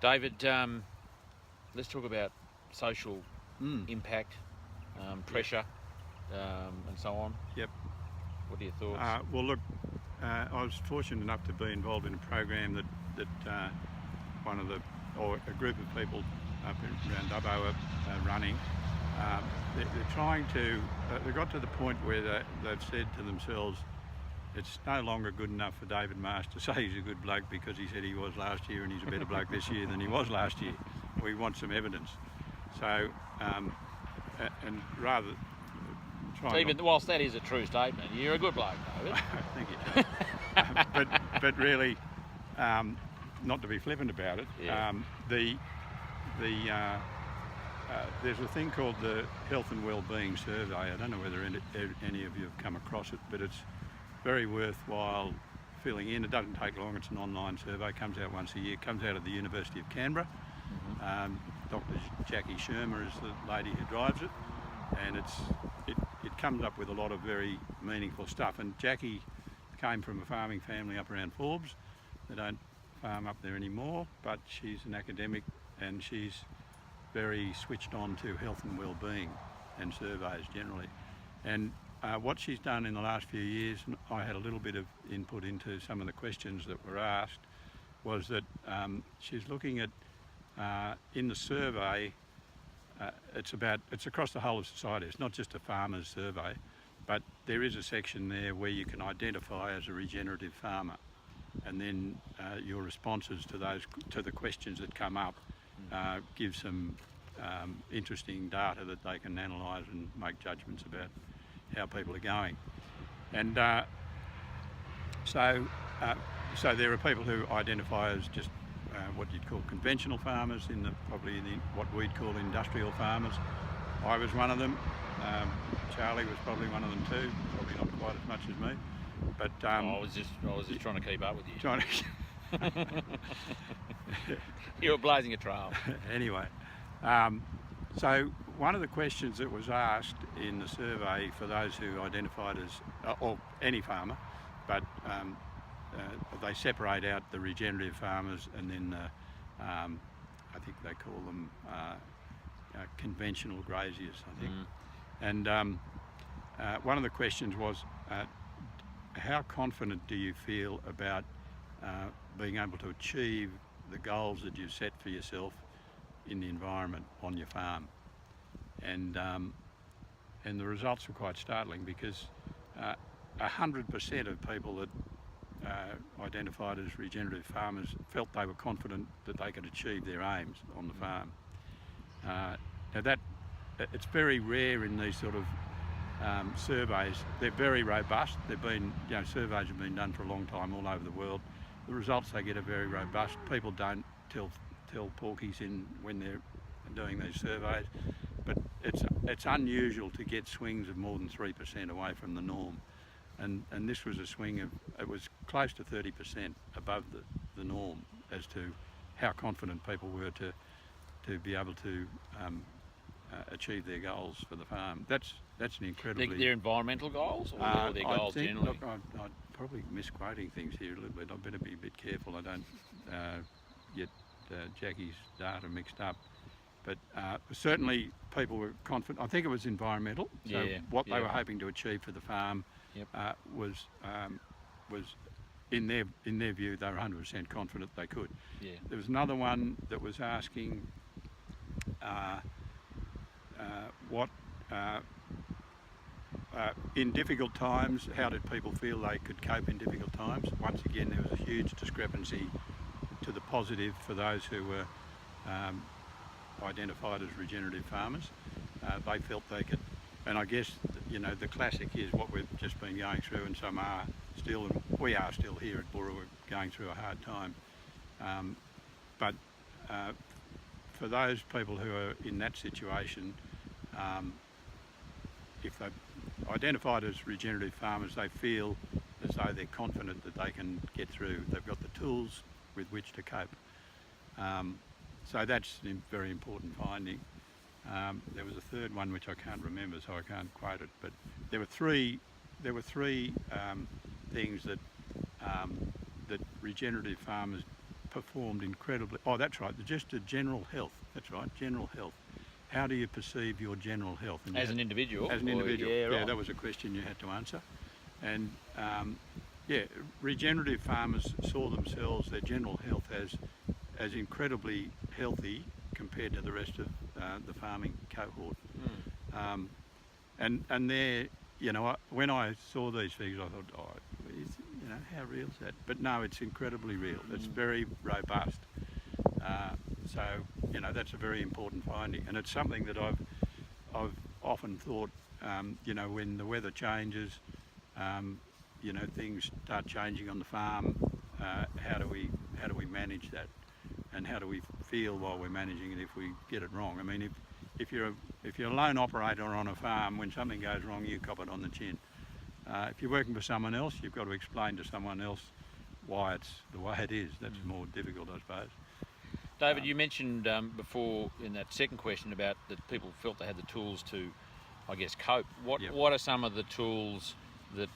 David, let's talk about social impact, pressure, and so on. Yep. What are your thoughts? Well, look, I was fortunate enough to be involved in a program that a group of people up around Dubbo are running. They're trying to. They got to the point where they've said to themselves, it's no longer good enough for David Marsh to say he's a good bloke because he said he was last year and he's a better bloke this year than he was last year. We want some evidence. So, and rather trying. Even whilst that is a true statement, you're a good bloke, David. Thank you. but really, not to be flippant about it. Yeah. There's a thing called the Health and Wellbeing Survey. I don't know whether any of you have come across it, but it's very worthwhile filling in. It doesn't take long. It's an online survey. It comes out once a year. It comes out of the University of Canberra. Dr. Jackie Shermer is the lady who drives it, and it comes up with a lot of very meaningful stuff. And Jackie came from a farming family up around Forbes. They don't farm up there anymore, but she's an academic and she's very switched on to health and well-being and surveys generally. And what she's done in the last few years, and I had a little bit of input into some of the questions that were asked, was that she's looking at, in the survey, it's across the whole of society. It's not just a farmer's survey, but there is a section there where you can identify as a regenerative farmer, and then your responses to the questions that come up give some interesting data that they can analyse and make judgments about how people are going. And so there are people who identify as just what you'd call conventional farmers, probably what we'd call industrial farmers. I was one of them. Charlie was probably one of them too. Probably not quite as much as me, but I was just trying to keep up with you. You were blazing a trail. Anyway, so one of the questions that was asked in the survey for those who identified as, or any farmer, but they separate out the regenerative farmers and then I think they call them conventional graziers, I think. And one of the questions was, how confident do you feel about being able to achieve the goals that you've set for yourself in the environment on your farm? And the results were quite startling, because 100% of people that identified as regenerative farmers felt they were confident that they could achieve their aims on the farm. Now it's very rare in these sort of surveys. They're very robust. They've been, surveys have been done for a long time all over the world. The results they get are very robust. People don't tell porkies when they're doing these surveys, but it's unusual to get swings of more than 3% away from the norm. And this was a swing it was close to 30% above the norm as to how confident people were to be able to achieve their goals for the farm. That's an incredibly... Their environmental goals, or their goals generally? Look, I'm probably misquoting things here a little bit. I better be a bit careful I don't get Jackie's data mixed up. But certainly people were confident. I think it was environmental. So what they were hoping to achieve for the farm was in their view, they were 100% confident they could. Yeah. There was another one that was asking in difficult times, how did people feel they could cope in difficult times? Once again, there was a huge discrepancy to the positive for those who were identified as regenerative farmers. They felt they could, and I guess the classic is what we've just been going through, and some are still, and we are still here at Bura, we're going through a hard time. But for those people who are in that situation, if they've identified as regenerative farmers, they feel as though they're confident that they can get through. They've got the tools with which to cope. So that's a very important finding. There was a third one which I can't remember, so I can't quote it. But there were three things that that regenerative farmers performed incredibly. Oh, that's right. Just a general health. That's right. General health. How do you perceive your general health? And As an individual? As an individual. Yeah, right. Yeah, that was a question you had to answer. And yeah, regenerative farmers saw themselves, their general health, as incredibly healthy compared to the rest of the farming cohort. And there, you know, when I saw these figures, I thought, oh, you know, how real is that? But no, it's incredibly real. It's very robust. So, you know, that's a very important finding, and it's something that I've often thought, you know, when the weather changes, you know, things start changing on the farm. How do we manage that, and how do we feel while we're managing it if we get it wrong? I mean, if you're a lone operator on a farm, when something goes wrong, you cop it on the chin. If you're working for someone else, you've got to explain to someone else why it's the way it is. That's more difficult, I suppose. David, you mentioned before in that second question about that people felt they had the tools to, I guess, cope. What are some of the tools that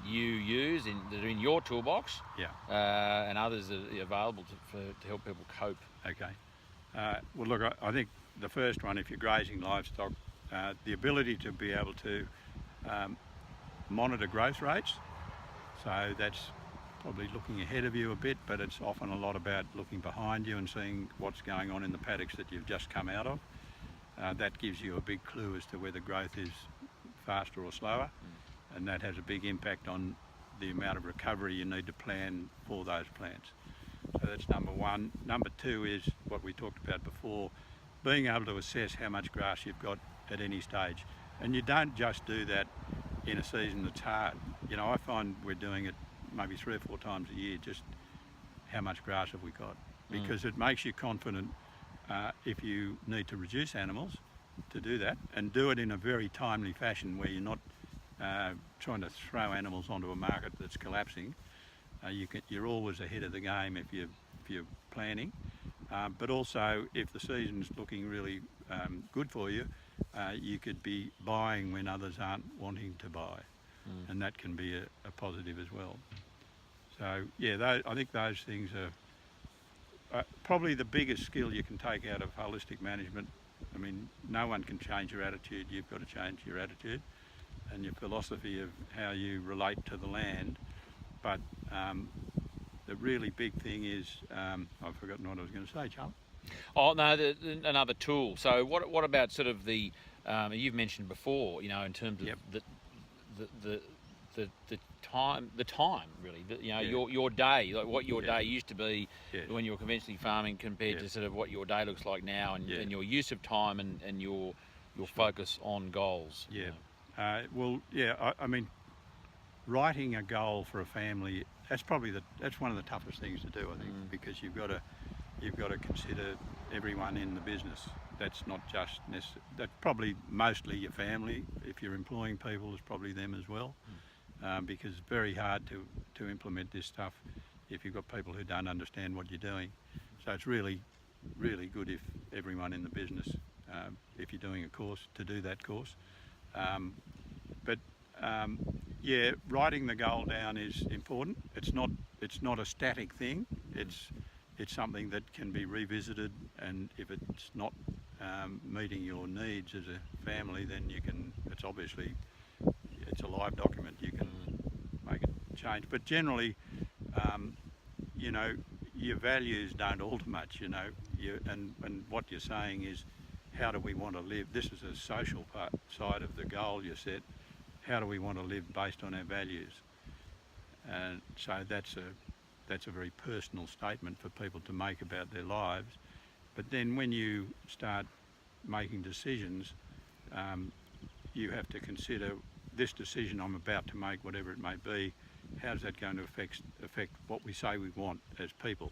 you use that are in your toolbox? And others that are available to help people cope? Okay. Well, look, I think the first one, if you're grazing livestock, the ability to be able to monitor growth rates. So that's probably looking ahead of you a bit, but it's often a lot about looking behind you and seeing what's going on in the paddocks that you've just come out of. That gives you a big clue as to whether growth is faster or slower, and that has a big impact on the amount of recovery you need to plan for those plants. So that's number one. Number two is what we talked about before, being able to assess how much grass you've got at any stage. And you don't just do that in a season that's hard. You know, I find we're doing it maybe 3 or 4 times a year, just how much grass have we got? Because it makes you confident if you need to reduce animals to do that, and do it in a very timely fashion where you're not trying to throw animals onto a market that's collapsing. You're always ahead of the game if you're planning, but also if the season's looking really good for you, you could be buying when others aren't wanting to buy, and that can be a positive as well. So yeah, I think those things are probably the biggest skill you can take out of holistic management. I mean, no one can change your attitude. You've got to change your attitude and your philosophy of how you relate to the land. But the really big thing is, I've forgotten what I was going to say, Charlie. Oh no, another tool. So what about sort of the you've mentioned before, you know, in terms of the time really, you know, your day, like what your day used to be when you were conventionally farming compared to sort of what your day looks like now, and your use of time and your focus on goals. Well, I mean, writing a goal for a family, that's one of the toughest things to do, I think, because you've got to consider everyone in the business. That's not just that's probably mostly your family. If you're employing people, it's probably them as well, because it's very hard to implement this stuff if you've got people who don't understand what you're doing. So it's really, really good if everyone in the business, if you're doing a course, to do that course. Writing the goal down is important. It's not a static thing. It's something that can be revisited, and if it's not meeting your needs as a family, then it's obviously a live document. You can make it change. But generally, you know, your values don't alter much. You know, and what you're saying is, how do we want to live? This is a social side of the goal you set. How do we want to live based on our values? And so that's a very personal statement for people to make about their lives. But then when you start making decisions, you have to consider this decision I'm about to make, whatever it may be, how's that going to affect what we say we want as people?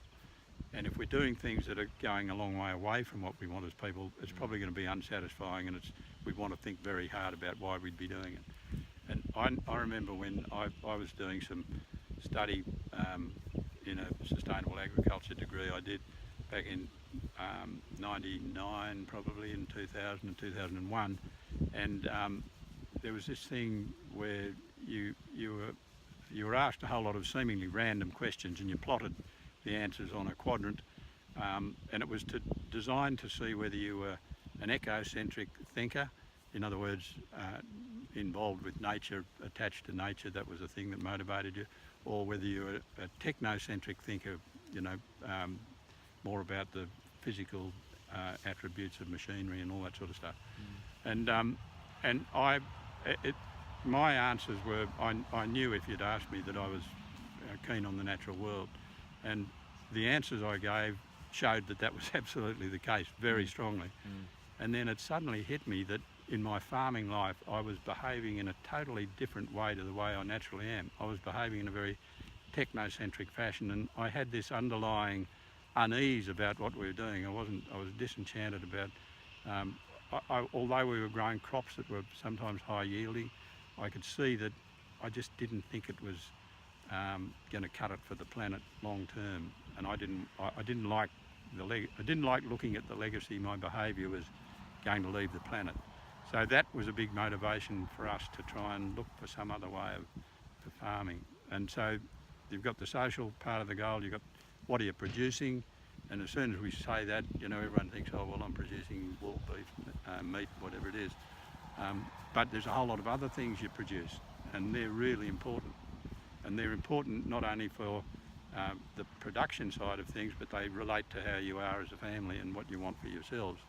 And if we're doing things that are going a long way away from what we want as people, it's probably going to be unsatisfying, and we want to think very hard about why we'd be doing it. And I remember when I was doing some study in a sustainable agriculture degree I did back in 99, probably in 2000 and 2001, and there was this thing where you were asked a whole lot of seemingly random questions, and you plotted the answers on a quadrant, and it was designed to see whether you were an ecocentric thinker, in other words, involved with nature, attached to nature, that was the thing that motivated you, or whether you were a technocentric thinker, more about the physical attributes of machinery and all that sort of stuff. And my answers were, I knew if you'd asked me that I was keen on the natural world, and the answers I gave showed that was absolutely the case, very strongly. And then it suddenly hit me that in my farming life I was behaving in a totally different way to the way I naturally am. I was behaving in a very technocentric fashion, and I had this underlying unease about what we were doing. I was disenchanted about, although we were growing crops that were sometimes high yielding, I could see that I just didn't think it was going to cut it for the planet long term, and I didn't like looking at the legacy my behaviour was going to leave the planet. So that was a big motivation for us to try and look for some other way of farming. And so you've got the social part of the goal, you've got what are you producing, and as soon as we say that, everyone thinks, oh well, I'm producing wool, beef, meat, whatever it is. But there's a whole lot of other things you produce, and they're really important. And they're important not only for the production side of things, but they relate to how you are as a family and what you want for yourselves.